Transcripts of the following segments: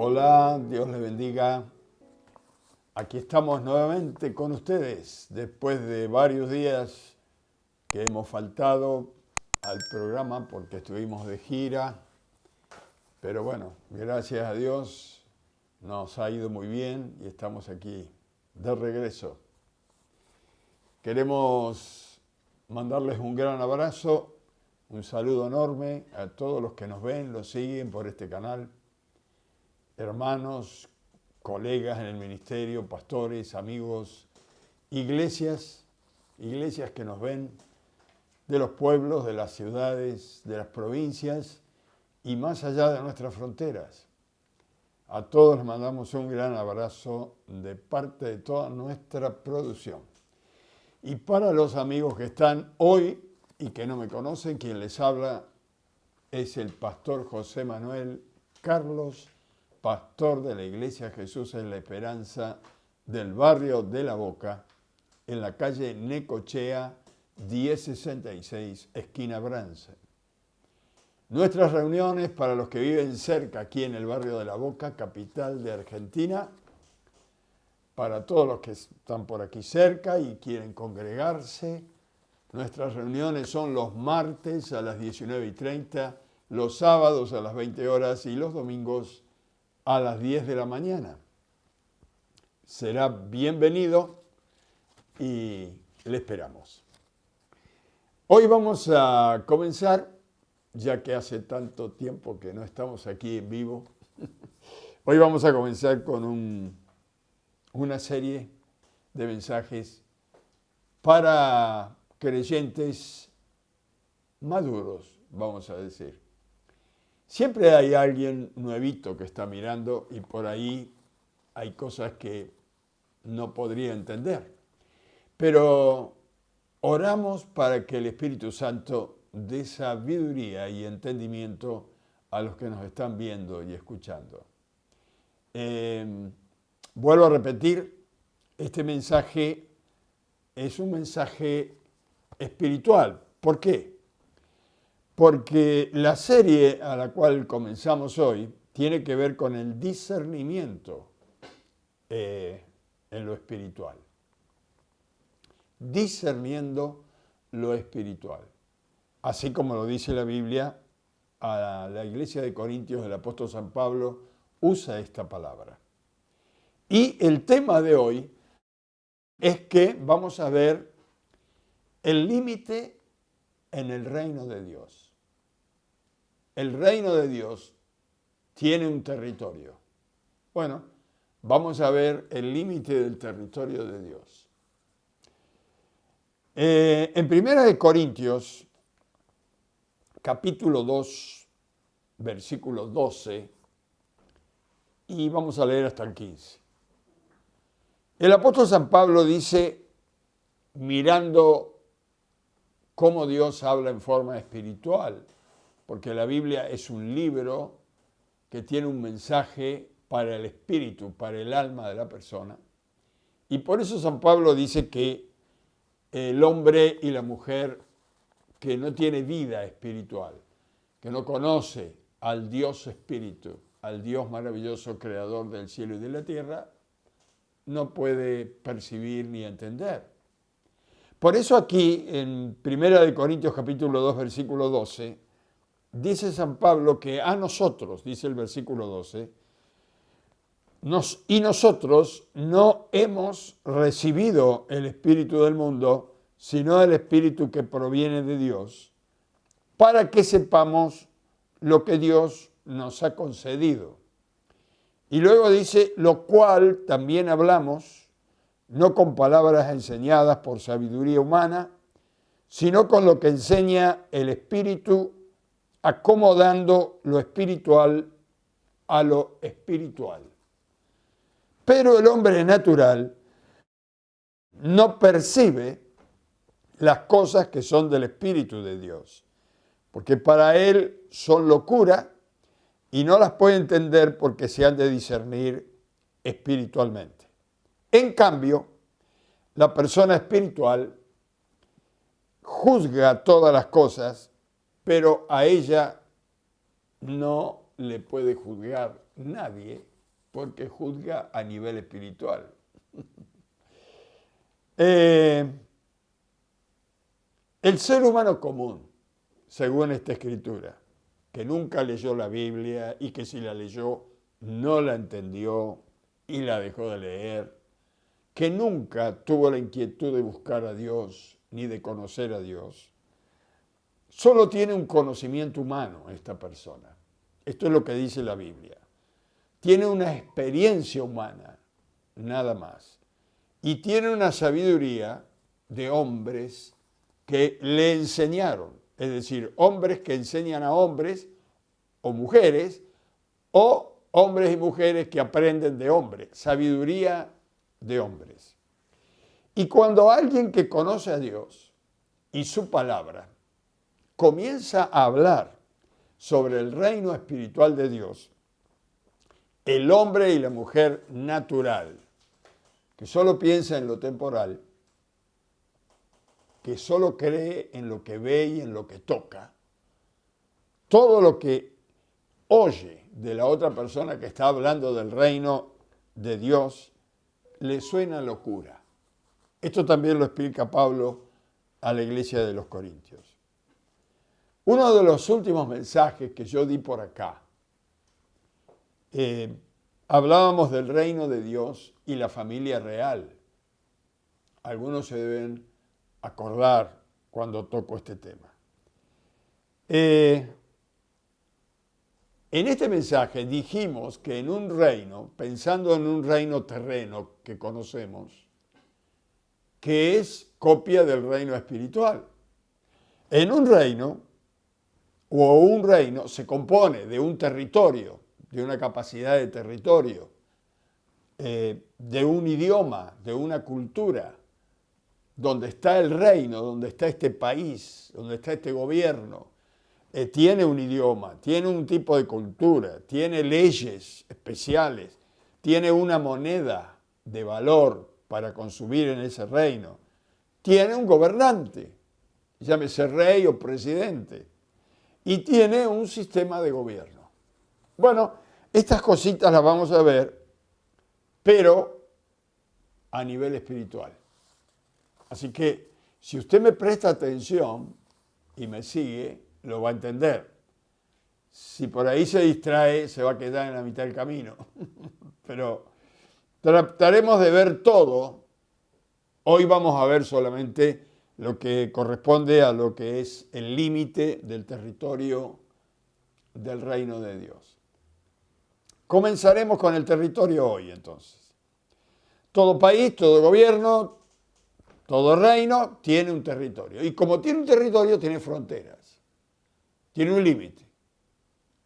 Hola, Dios les bendiga. Aquí estamos nuevamente con ustedes después de varios días que hemos faltado al programa porque estuvimos de gira. Pero bueno, gracias a Dios nos ha ido muy bien y estamos aquí de regreso. Queremos mandarles un gran abrazo, un saludo enorme a todos los que nos ven, los siguen por este canal. Hermanos, colegas en el ministerio, pastores, amigos, iglesias que nos ven de los pueblos, de las ciudades, de las provincias y más allá de nuestras fronteras. A todos les mandamos un gran abrazo de parte de toda nuestra producción. Y para los amigos que están hoy y que no me conocen, quien les habla es el pastor José Manuel Carlos, pastor de la Iglesia Jesús en la Esperanza del barrio de La Boca, en la calle Necochea 1066, esquina Brance. Nuestras reuniones para los que viven cerca, aquí en el barrio de La Boca, capital de Argentina, para todos los que están por aquí cerca y quieren congregarse, nuestras reuniones son los martes a las 19:30, los sábados a las 20 horas y los domingos a las 10 de la mañana. Será bienvenido y le esperamos. Hoy vamos a comenzar, ya que hace tanto tiempo que no estamos aquí en vivo, hoy vamos a comenzar con una serie de mensajes para creyentes maduros, vamos a decir. Siempre hay alguien nuevito que está mirando y por ahí hay cosas que no podría entender. Pero oramos para que el Espíritu Santo dé sabiduría y entendimiento a los que nos están viendo y escuchando. Vuelvo a repetir, este mensaje es un mensaje espiritual. ¿Por qué? Porque la serie a la cual comenzamos hoy tiene que ver con el discernimiento en lo espiritual. Discerniendo lo espiritual. Así como lo dice la Biblia, a la iglesia de Corintios, el apóstol San Pablo usa esta palabra. Y el tema de hoy es que vamos a ver el límite en el reino de Dios. El reino de Dios tiene un territorio. Bueno, vamos a ver el límite del territorio de Dios. En 1 Corintios, capítulo 2, versículo 12, y vamos a leer hasta el 15. El apóstol San Pablo dice, mirando cómo Dios habla en forma espiritual, porque la Biblia es un libro que tiene un mensaje para el espíritu, para el alma de la persona. Y por eso San Pablo dice que el hombre y la mujer que no tiene vida espiritual, que no conoce al Dios espíritu, al Dios maravilloso creador del cielo y de la tierra, no puede percibir ni entender. Por eso aquí en 1 Corintios capítulo 2, versículo 12, dice San Pablo que a nosotros, dice el versículo 12, y nosotros no hemos recibido el espíritu del mundo, sino el espíritu que proviene de Dios, para que sepamos lo que Dios nos ha concedido. Y luego dice, lo cual también hablamos, no con palabras enseñadas por sabiduría humana, sino con lo que enseña el Espíritu, acomodando lo espiritual a lo espiritual. Pero el hombre natural no percibe las cosas que son del Espíritu de Dios, porque para él son locura y no las puede entender porque se han de discernir espiritualmente. En cambio, la persona espiritual juzga todas las cosas, pero a ella no le puede juzgar nadie porque juzga a nivel espiritual. El ser humano común, según esta escritura, que nunca leyó la Biblia y que si la leyó no la entendió y la dejó de leer, que nunca tuvo la inquietud de buscar a Dios ni de conocer a Dios, solo tiene un conocimiento humano esta persona. Esto es lo que dice la Biblia. Tiene una experiencia humana, nada más. Y tiene una sabiduría de hombres que le enseñaron. Es decir, hombres que enseñan a hombres o mujeres, o hombres y mujeres que aprenden de hombres. Sabiduría de hombres. Y cuando alguien que conoce a Dios y su palabra comienza a hablar sobre el reino espiritual de Dios, el hombre y la mujer natural, que solo piensa en lo temporal, que solo cree en lo que ve y en lo que toca, todo lo que oye de la otra persona que está hablando del reino de Dios, le suena locura. Esto también lo explica Pablo a la iglesia de los Corintios. Uno de los últimos mensajes que yo di por acá, hablábamos del reino de Dios y la familia real. Algunos se deben acordar cuando toco este tema. En este mensaje dijimos que en un reino, pensando en un reino terreno que conocemos, que es copia del reino espiritual. En un reino se compone de un territorio, de una capacidad de territorio, de un idioma, de una cultura, donde está el reino, donde está este país, donde está este gobierno. Tiene un idioma, tiene un tipo de cultura, tiene leyes especiales, tiene una moneda de valor para consumir en ese reino, tiene un gobernante, llámese rey o presidente, y tiene un sistema de gobierno. Bueno, estas cositas las vamos a ver, pero a nivel espiritual. Así que si usted me presta atención y me sigue, lo va a entender. Si por ahí se distrae, se va a quedar en la mitad del camino. Pero trataremos de ver todo. Hoy vamos a ver solamente lo que corresponde a lo que es el límite del territorio del reino de Dios. Comenzaremos con el territorio hoy, entonces. Todo país, todo gobierno, todo reino tiene un territorio. Y como tiene un territorio, tiene fronteras. Tiene un límite.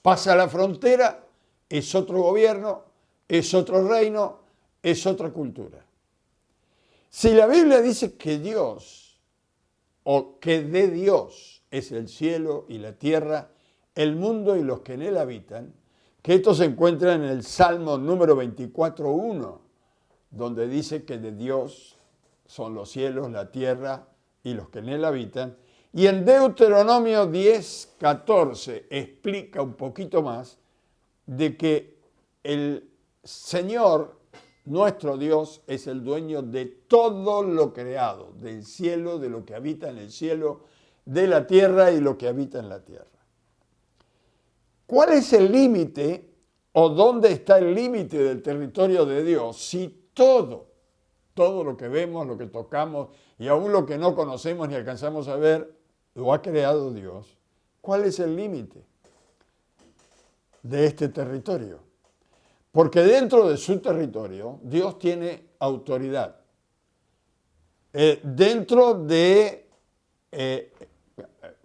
Pasa la frontera, es otro gobierno, es otro reino, es otra cultura. Si la Biblia dice que Dios, o que de Dios es el cielo y la tierra, el mundo y los que en él habitan, que esto se encuentra en el Salmo número 24:1, donde dice que de Dios son los cielos, la tierra y los que en él habitan. Y en Deuteronomio 10:14 explica un poquito más de que el Señor, nuestro Dios, es el dueño de todo lo creado, del cielo, de lo que habita en el cielo, de la tierra y lo que habita en la tierra. ¿Cuál es el límite o dónde está el límite del territorio de Dios? Si todo lo que vemos, lo que tocamos y aún lo que no conocemos ni alcanzamos a ver, lo ha creado Dios. ¿Cuál es el límite de este territorio? Porque dentro de su territorio Dios tiene autoridad.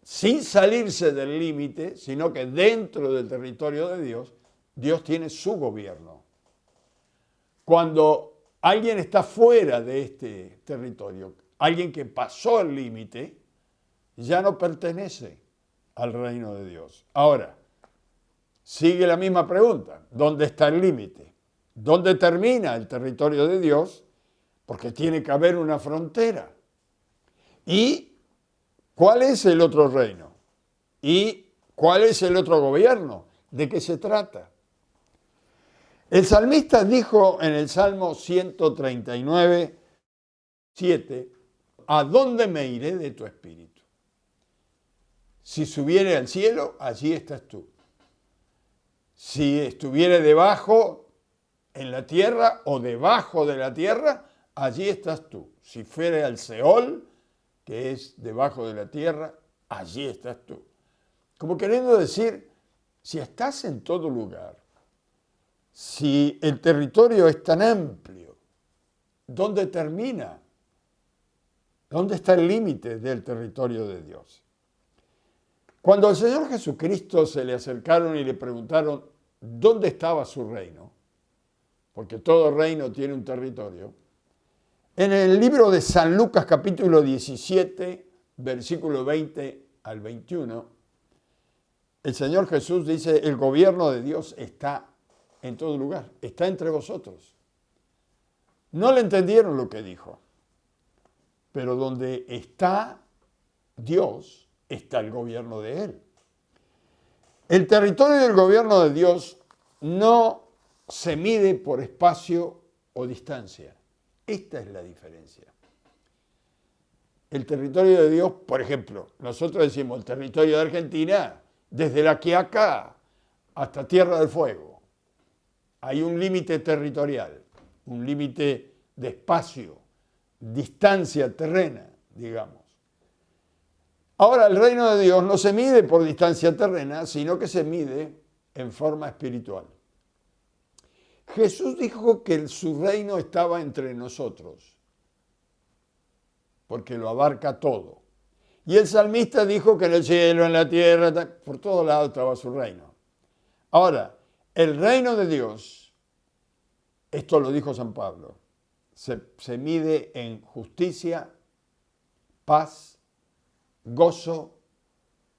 Sin salirse del límite, sino que dentro del territorio de Dios, Dios tiene su gobierno. Cuando alguien está fuera de este territorio, alguien que pasó el límite, ya no pertenece al reino de Dios. Ahora, sigue la misma pregunta. ¿Dónde está el límite? ¿Dónde termina el territorio de Dios? Porque tiene que haber una frontera. ¿Y cuál es el otro reino? ¿Y cuál es el otro gobierno? ¿De qué se trata? El salmista dijo en el Salmo 139, 7, ¿a dónde me iré de tu espíritu? Si subiere al cielo, allí estás tú. Si estuviere debajo en la tierra o debajo de la tierra, allí estás tú. Si fuere al Seol, que es debajo de la tierra, allí estás tú. Como queriendo decir, si estás en todo lugar, si el territorio es tan amplio, ¿dónde termina? ¿Dónde está el límite del territorio de Dios? Cuando al Señor Jesucristo se le acercaron y le preguntaron dónde estaba su reino, porque todo reino tiene un territorio, en el libro de San Lucas capítulo 17, versículo 20 al 21, el Señor Jesús dice, el gobierno de Dios está en todo lugar, está entre vosotros. No le entendieron lo que dijo, pero donde está Dios, está el gobierno de Él. El territorio del gobierno de Dios no se mide por espacio o distancia. Esta es la diferencia. El territorio de Dios, por ejemplo, nosotros decimos el territorio de Argentina, desde La Quiaca hasta Tierra del Fuego. Hay un límite territorial, un límite de espacio, distancia terrena, digamos. Ahora, el reino de Dios no se mide por distancia terrena, sino que se mide en forma espiritual. Jesús dijo que su reino estaba entre nosotros, porque lo abarca todo. Y el salmista dijo que en el cielo, en la tierra, por todos lados estaba su reino. Ahora, el reino de Dios, esto lo dijo San Pablo, se mide en justicia, paz, gozo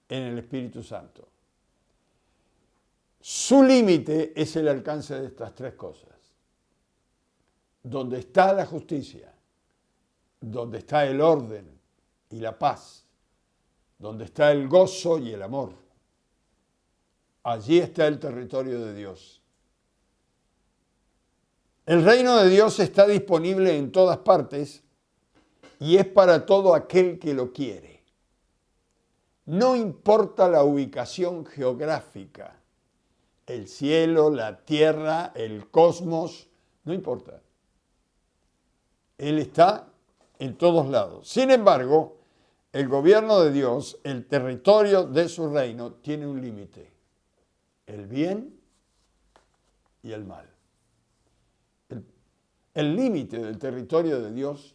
en el Espíritu Santo. Su límite es el alcance de estas tres cosas. Donde está la justicia, donde está el orden y la paz, donde está el gozo y el amor. Allí está el territorio de Dios. El reino de Dios está disponible en todas partes y es para todo aquel que lo quiere. No importa la ubicación geográfica, el cielo, la tierra, el cosmos, no importa. Él está en todos lados. Sin embargo, el gobierno de Dios, el territorio de su reino, tiene un límite: el bien y el mal. El límite del territorio de Dios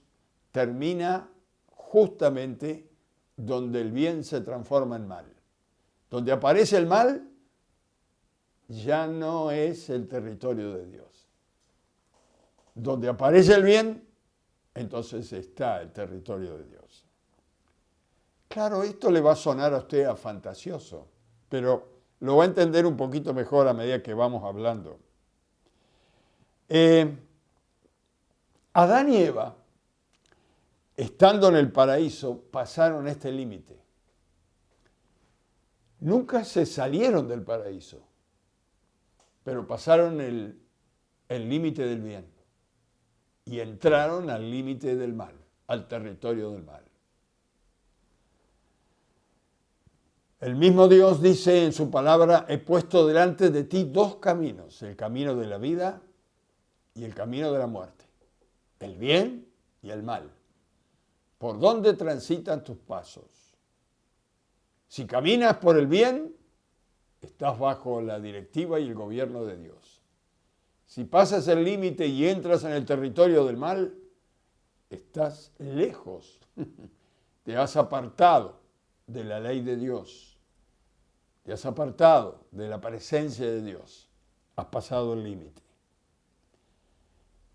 termina justamente donde el bien se transforma en mal. Donde aparece el mal, ya no es el territorio de Dios. Donde aparece el bien, entonces está el territorio de Dios. Claro, esto le va a sonar a usted a fantasioso, pero lo va a entender un poquito mejor a medida que vamos hablando. Adán y Eva, estando en el paraíso, pasaron este límite. Nunca se salieron del paraíso, pero pasaron el límite del bien y entraron al límite del mal, al territorio del mal. El mismo Dios dice en su palabra, he puesto delante de ti dos caminos, el camino de la vida y el camino de la muerte, el bien y el mal. ¿Por dónde transitan tus pasos? Si caminas por el bien, estás bajo la directiva y el gobierno de Dios. Si pasas el límite y entras en el territorio del mal, estás lejos. Te has apartado de la ley de Dios. Te has apartado de la presencia de Dios. Has pasado el límite.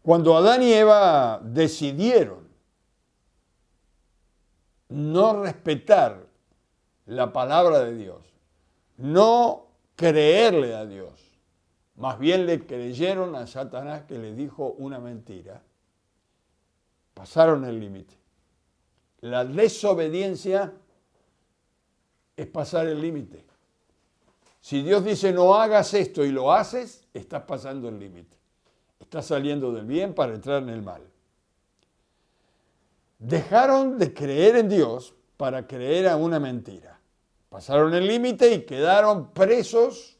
Cuando Adán y Eva decidieron no respetar la palabra de Dios, no creerle a Dios, más bien le creyeron a Satanás que le dijo una mentira, pasaron el límite. La desobediencia es pasar el límite. Si Dios dice no hagas esto y lo haces, estás pasando el límite. Estás saliendo del bien para entrar en el mal. Dejaron de creer en Dios para creer a una mentira. Pasaron el límite y quedaron presos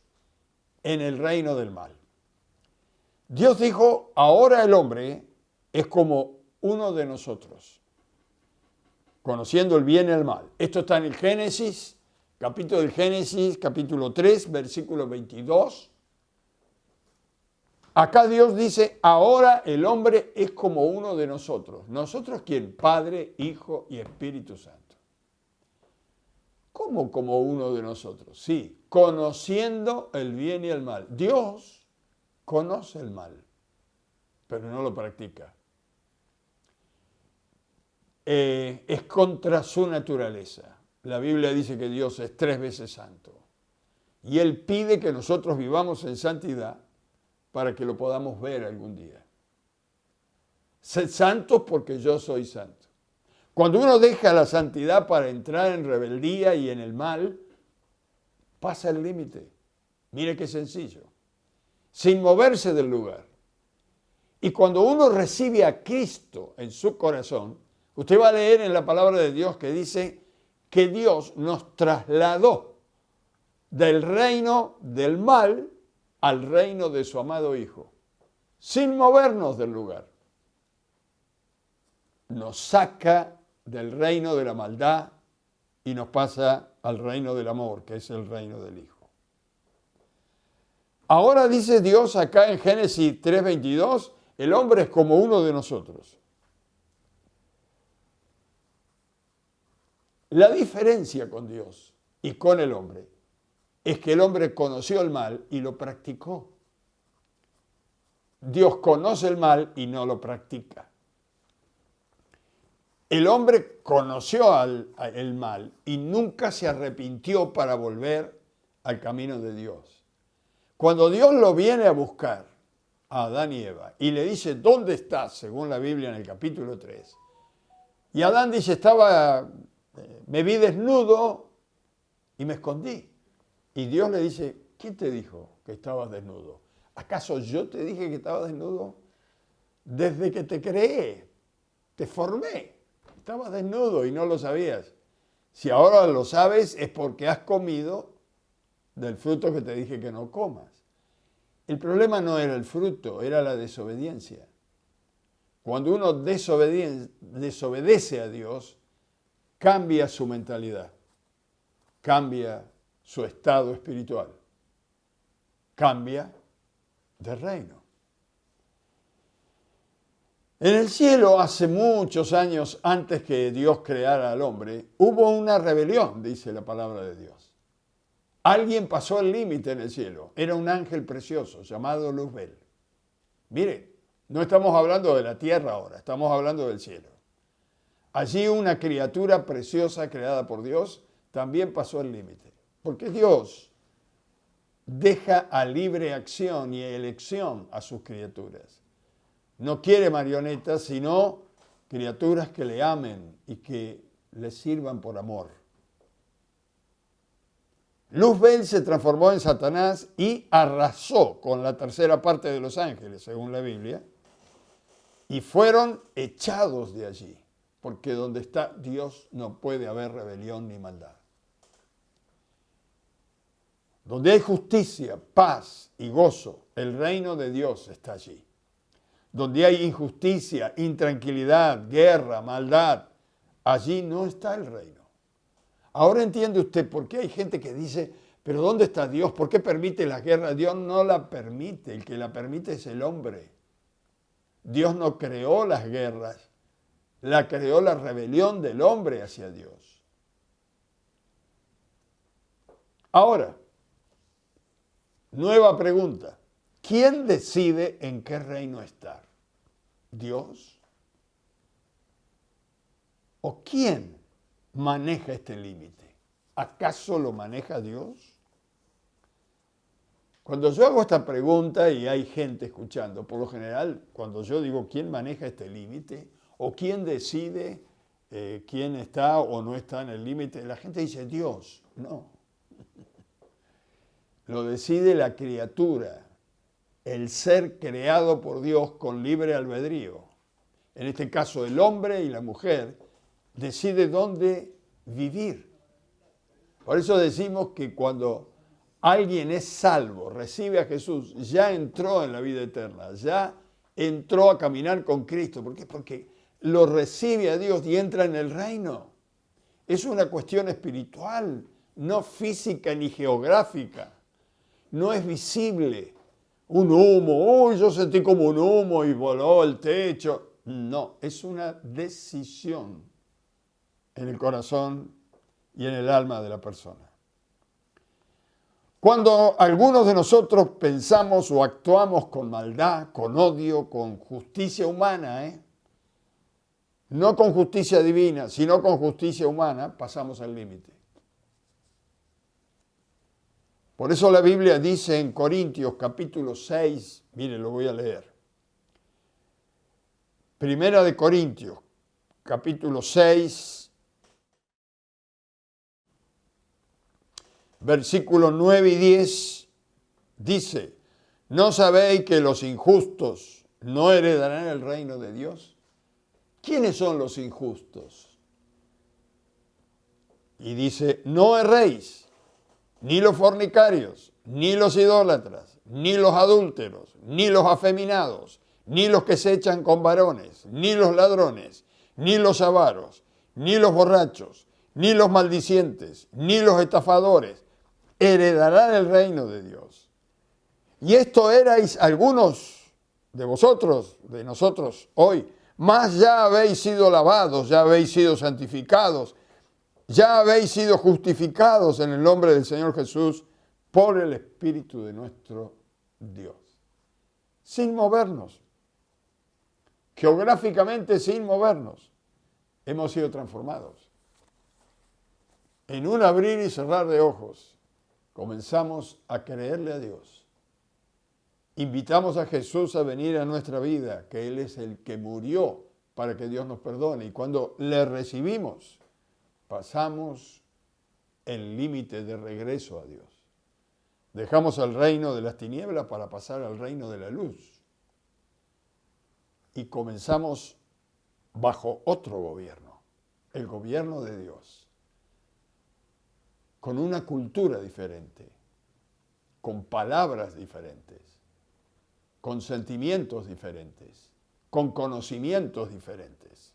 en el reino del mal. Dios dijo, ahora el hombre es como uno de nosotros, conociendo el bien y el mal. Esto está en el Génesis, capítulo 3, versículo 22. Acá Dios dice, ahora el hombre es como uno de nosotros. ¿Nosotros quién? Padre, Hijo y Espíritu Santo. ¿Cómo como uno de nosotros? Sí, conociendo el bien y el mal. Dios conoce el mal, pero no lo practica. Es contra su naturaleza. La Biblia dice que Dios es 3 veces santo. Y Él pide que nosotros vivamos en santidad para que lo podamos ver algún día. Sed santos porque yo soy santo. Cuando uno deja la santidad para entrar en rebeldía y en el mal, pasa el límite. Mire qué sencillo. Sin moverse del lugar. Y cuando uno recibe a Cristo en su corazón, usted va a leer en la palabra de Dios que dice que Dios nos trasladó del reino del mal al reino de su amado Hijo, sin movernos del lugar. Nos saca del reino de la maldad y nos pasa al reino del amor, que es el reino del Hijo. Ahora dice Dios acá en Génesis 3:22, el hombre es como uno de nosotros. La diferencia con Dios y con el hombre es que el hombre conoció el mal y lo practicó. Dios conoce el mal y no lo practica. El hombre conoció el mal y nunca se arrepintió para volver al camino de Dios. Cuando Dios lo viene a buscar a Adán y Eva y le dice, ¿dónde estás? Según la Biblia en el capítulo 3. Y Adán dice, me vi desnudo y me escondí. Y Dios le dice, ¿quién te dijo que estabas desnudo? ¿Acaso yo te dije que estabas desnudo? Desde que te creé, te formé. Estabas desnudo y no lo sabías. Si ahora lo sabes es porque has comido del fruto que te dije que no comas. El problema no era el fruto, era la desobediencia. Cuando uno desobedece a Dios, cambia su mentalidad, cambia su estado espiritual, cambia de reino. En el cielo, hace muchos años antes que Dios creara al hombre, hubo una rebelión, dice la palabra de Dios. Alguien pasó el límite en el cielo. Era un ángel precioso llamado Luzbel. Mire, no estamos hablando de la tierra ahora, estamos hablando del cielo. Allí una criatura preciosa creada por Dios también pasó el límite. Porque Dios deja a libre acción y elección a sus criaturas. No quiere marionetas, sino criaturas que le amen y que le sirvan por amor. Luzbel se transformó en Satanás y arrasó con la tercera parte de los ángeles, según la Biblia, y fueron echados de allí, porque donde está Dios no puede haber rebelión ni maldad. Donde hay justicia, paz y gozo, el reino de Dios está allí. Donde hay injusticia, intranquilidad, guerra, maldad, allí no está el reino. Ahora entiende usted por qué hay gente que dice, pero ¿dónde está Dios? ¿Por qué permite la guerra? Dios no la permite, el que la permite es el hombre. Dios no creó las guerras, la creó la rebelión del hombre hacia Dios. Ahora, nueva pregunta. ¿Quién decide en qué reino estar? ¿Dios? ¿O quién maneja este límite? ¿Acaso lo maneja Dios? Cuando yo hago esta pregunta y hay gente escuchando, por lo general, cuando yo digo quién maneja este límite o quién decide quién está o no está en el límite, la gente dice Dios. No. lo decide la criatura, el ser creado por Dios con libre albedrío. En este caso, el hombre y la mujer decide dónde vivir. Por eso decimos que cuando alguien es salvo, recibe a Jesús, ya entró en la vida eterna, ya entró a caminar con Cristo. ¿Por qué? Porque lo recibe a Dios y entra en el reino. Es una cuestión espiritual, no física ni geográfica. No es visible. Un humo, uy, yo sentí como un humo y voló el techo. No, es una decisión en el corazón y en el alma de la persona. Cuando algunos de nosotros pensamos o actuamos con maldad, con odio, con justicia humana, no con justicia divina, sino con justicia humana, pasamos el límite. Por eso la Biblia dice en Corintios capítulo 6, mire, lo voy a leer. Primera de Corintios, capítulo 6, versículos 9 y 10, dice, ¿no sabéis que los injustos no heredarán el reino de Dios? ¿Quiénes son los injustos? Y dice, no erréis, ni los fornicarios, ni los idólatras, ni los adúlteros, ni los afeminados, ni los que se echan con varones, ni los ladrones, ni los avaros, ni los borrachos, ni los maldicientes, ni los estafadores, heredarán el reino de Dios. Y esto erais algunos de vosotros, de nosotros hoy, mas ya habéis sido lavados, ya habéis sido santificados, ya habéis sido justificados en el nombre del Señor Jesús por el Espíritu de nuestro Dios. Sin movernos, geográficamente sin movernos, hemos sido transformados. En un abrir y cerrar de ojos, comenzamos a creerle a Dios. Invitamos a Jesús a venir a nuestra vida, que Él es el que murió para que Dios nos perdone. Y cuando le recibimos, pasamos el límite de regreso a Dios. Dejamos el reino de las tinieblas para pasar al reino de la luz. Y comenzamos bajo otro gobierno, el gobierno de Dios, con una cultura diferente, con palabras diferentes, con sentimientos diferentes, con conocimientos diferentes.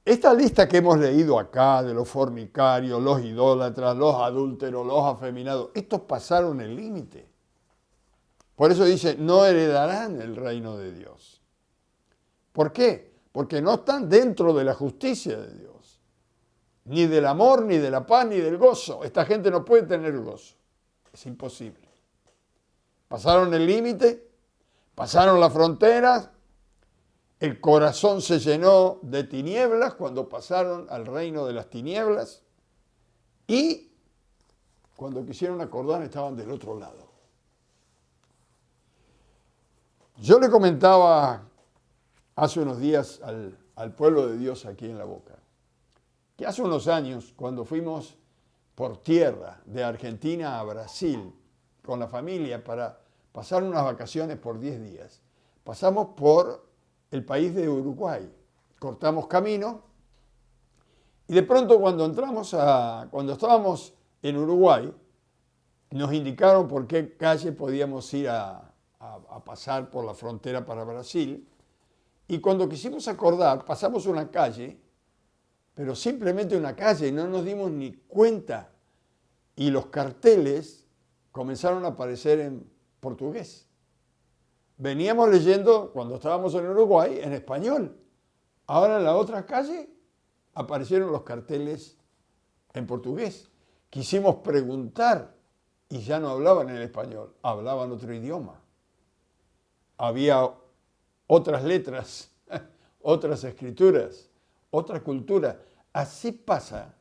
Esta lista que hemos leído acá de los fornicarios, los idólatras, los adúlteros, los afeminados, estos pasaron el límite. Por eso dice, no heredarán el reino de Dios. ¿Por qué? Porque no están dentro de la justicia de Dios. Ni del amor, ni de la paz, ni del gozo. Esta gente no puede tener gozo. Es imposible. Pasaron el límite, pasaron las fronteras, el corazón se llenó de tinieblas cuando pasaron al reino de las tinieblas y cuando quisieron acordar estaban del otro lado. Yo le comentaba hace unos días al pueblo de Dios aquí en La Boca, que hace unos años cuando fuimos por tierra de Argentina a Brasil con la familia para pasar unas vacaciones por 10 días, pasamos por el país de Uruguay, cortamos camino y de pronto cuando estábamos en Uruguay, nos indicaron por qué calle podíamos ir a pasar por la frontera para Brasil y cuando quisimos acordar pasamos una calle, pero simplemente una calle, no nos dimos ni cuenta y los carteles comenzaron a aparecer en portugués. Veníamos leyendo, cuando estábamos en Uruguay, en español. Ahora en la otra calle aparecieron los carteles en portugués. Quisimos preguntar y ya no hablaban en español, hablaban otro idioma. Había otras letras, otras escrituras, otra cultura. Así pasa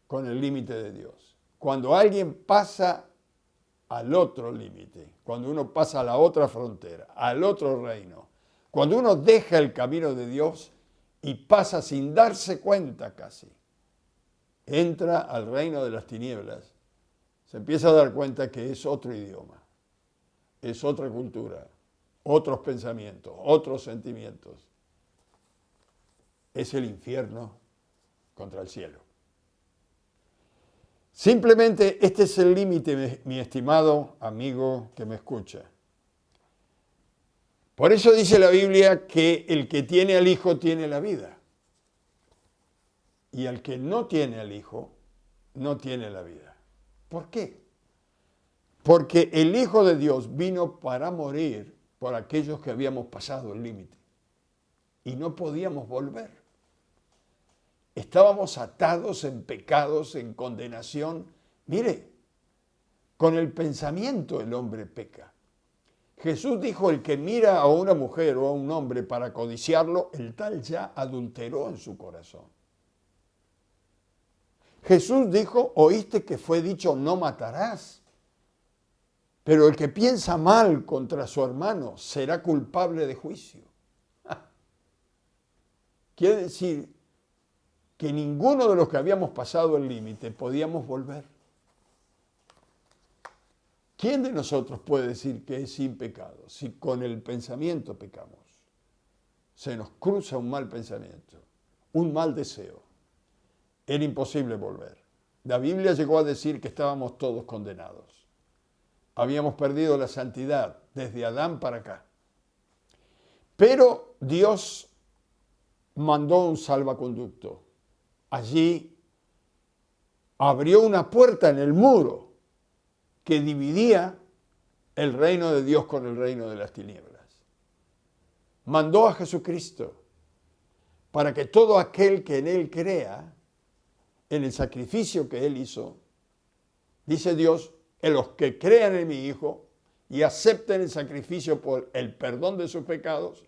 con el límite de Dios. Cuando alguien pasa al otro límite, cuando uno pasa a la otra frontera, al otro reino, cuando uno deja el camino de Dios y pasa sin darse cuenta casi, entra al reino de las tinieblas se empieza a dar cuenta que es otro idioma, es otra cultura, otros pensamientos, otros sentimientos. Es el infierno contra el cielo. Simplemente este es el límite, mi estimado amigo que me escucha. Por eso dice la Biblia que el que tiene al Hijo tiene la vida. Y al que no tiene al Hijo, no tiene la vida. ¿Por qué? Porque el Hijo de Dios vino para morir por aquellos que habíamos pasado el límite. Y no podíamos volver. Estábamos atados en pecados, en condenación. Mire, con el pensamiento el hombre peca. Jesús dijo, el que mira a una mujer o a un hombre para codiciarlo, el tal ya adulteró en su corazón. Jesús dijo, oíste que fue dicho, no matarás. Pero el que piensa mal contra su hermano será culpable de juicio. Quiere decir que ninguno de los que habíamos pasado el límite podíamos volver. ¿Quién de nosotros puede decir que es sin pecado? Si con el pensamiento pecamos, se nos cruza un mal pensamiento, un mal deseo, era imposible volver. La Biblia llegó a decir que estábamos todos condenados. Habíamos perdido la santidad desde Adán para acá. Pero Dios mandó un salvaconducto. Allí abrió una puerta en el muro que dividía el reino de Dios con el reino de las tinieblas. Mandó a Jesucristo para que todo aquel que en Él crea, en el sacrificio que Él hizo, dice Dios, en los que crean en mi Hijo y acepten el sacrificio por el perdón de sus pecados,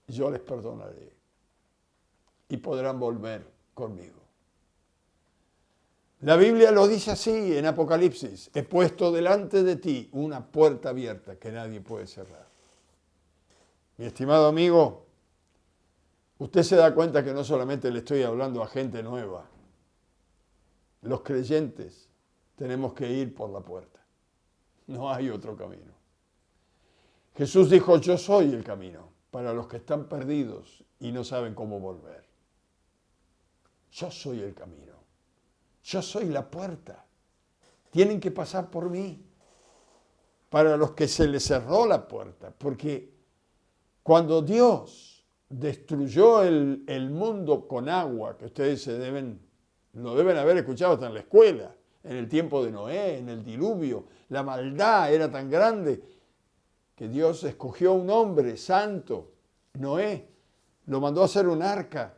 yo les perdonaré y podrán volver conmigo. La Biblia lo dice así en Apocalipsis, he puesto delante de ti una puerta abierta que nadie puede cerrar. Mi estimado amigo, usted se da cuenta que no solamente le estoy hablando a gente nueva, los creyentes tenemos que ir por la puerta, no hay otro camino. Jesús dijo, yo soy el camino para los que están perdidos y no saben cómo volver. Yo soy el camino. Yo soy la puerta. Tienen que pasar por mí. Para los que se les cerró la puerta. Porque cuando Dios destruyó el mundo con agua, que ustedes lo deben haber escuchado hasta en la escuela, en el tiempo de Noé, en el diluvio, la maldad era tan grande que Dios escogió un hombre santo, Noé, lo mandó a hacer un arca.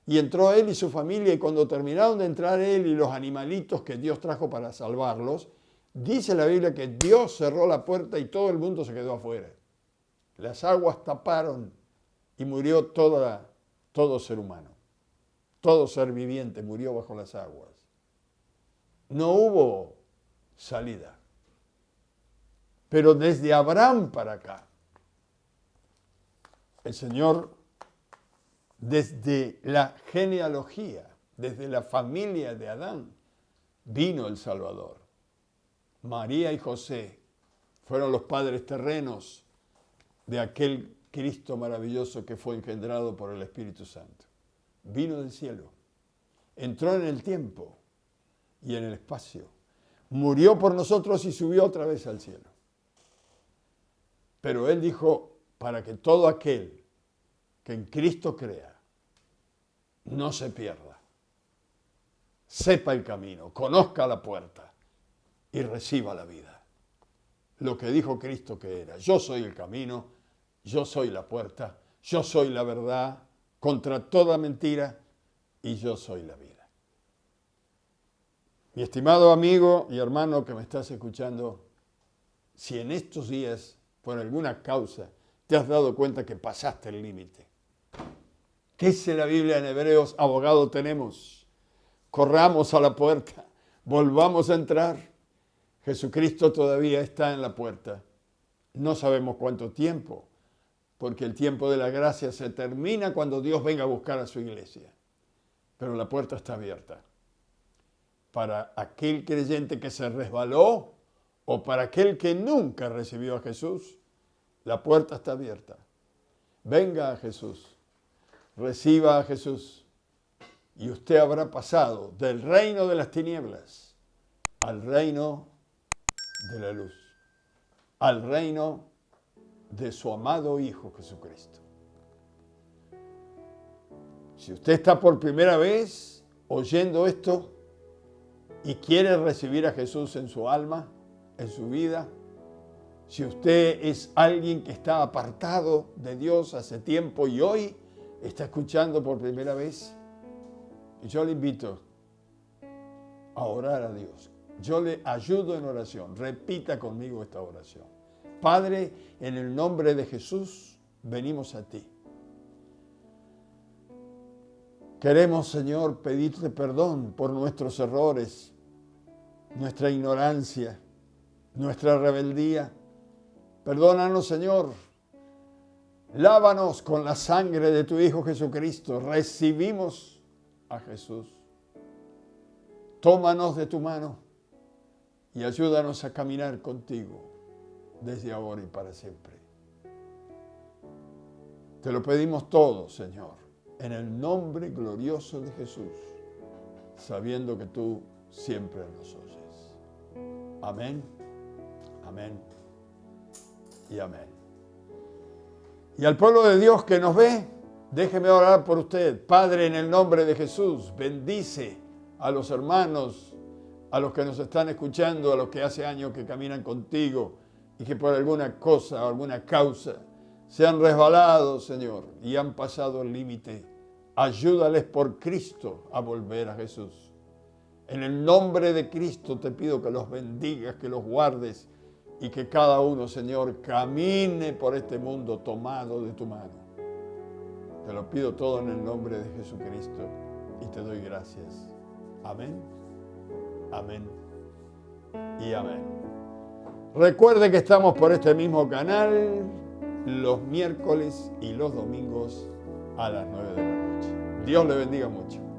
Y entró él y su familia, y cuando terminaron de entrar él y los animalitos que Dios trajo para salvarlos, dice la Biblia que Dios cerró la puerta y todo el mundo se quedó afuera. Las aguas taparon y murió todo ser humano. Todo ser viviente murió bajo las aguas. No hubo salida. Pero desde Abraham para acá, el Señor, desde la genealogía, desde la familia de Adán, vino el Salvador. María y José fueron los padres terrenos de aquel Cristo maravilloso que fue engendrado por el Espíritu Santo. Vino del cielo, entró en el tiempo y en el espacio, murió por nosotros y subió otra vez al cielo. Pero Él dijo, para que todo aquel que en Cristo crea, no se pierda, sepa el camino, conozca la puerta y reciba la vida. Lo que dijo Cristo que era, yo soy el camino, yo soy la puerta, yo soy la verdad contra toda mentira y yo soy la vida. Mi estimado amigo y hermano que me estás escuchando, si en estos días, por alguna causa, te has dado cuenta que pasaste el límite, ¿qué dice la Biblia en Hebreos? Abogado tenemos. Corramos a la puerta. Volvamos a entrar. Jesucristo todavía está en la puerta. No sabemos cuánto tiempo, porque el tiempo de la gracia se termina cuando Dios venga a buscar a su iglesia. Pero la puerta está abierta. para aquel creyente que se resbaló o para aquel que nunca recibió a Jesús, la puerta está abierta. Venga a Jesús, reciba a Jesús y usted habrá pasado del reino de las tinieblas al reino de la luz, al reino de su amado Hijo Jesucristo. Si usted está por primera vez oyendo esto y quiere recibir a Jesús en su alma, en su vida, si usted es alguien que está apartado de Dios hace tiempo y hoy está escuchando por primera vez, yo le invito a orar a Dios. Yo le ayudo en oración. Repita conmigo esta oración. Padre, en el nombre de Jesús, venimos a ti. Queremos, Señor, pedirte perdón por nuestros errores, nuestra ignorancia, nuestra rebeldía. Perdónanos, Señor. Lávanos con la sangre de tu Hijo Jesucristo. Recibimos a Jesús. Tómanos de tu mano y ayúdanos a caminar contigo desde ahora y para siempre. Te lo pedimos todo, Señor, en el nombre glorioso de Jesús, sabiendo que tú siempre nos oyes. Amén, amén y amén. Y al pueblo de Dios que nos ve, déjeme orar por usted. Padre, en el nombre de Jesús, bendice a los hermanos, a los que nos están escuchando, a los que hace años que caminan contigo y que por alguna cosa o alguna causa se han resbalado, Señor, y han pasado el límite. Ayúdales por Cristo a volver a Jesús. En el nombre de Cristo te pido que los bendigas, que los guardes y que cada uno, Señor, camine por este mundo tomado de tu mano. Te lo pido todo en el nombre de Jesucristo y te doy gracias. Amén, amén y amén. Recuerde que estamos por este mismo canal los miércoles y los domingos a las 9 de la noche. Dios le bendiga mucho.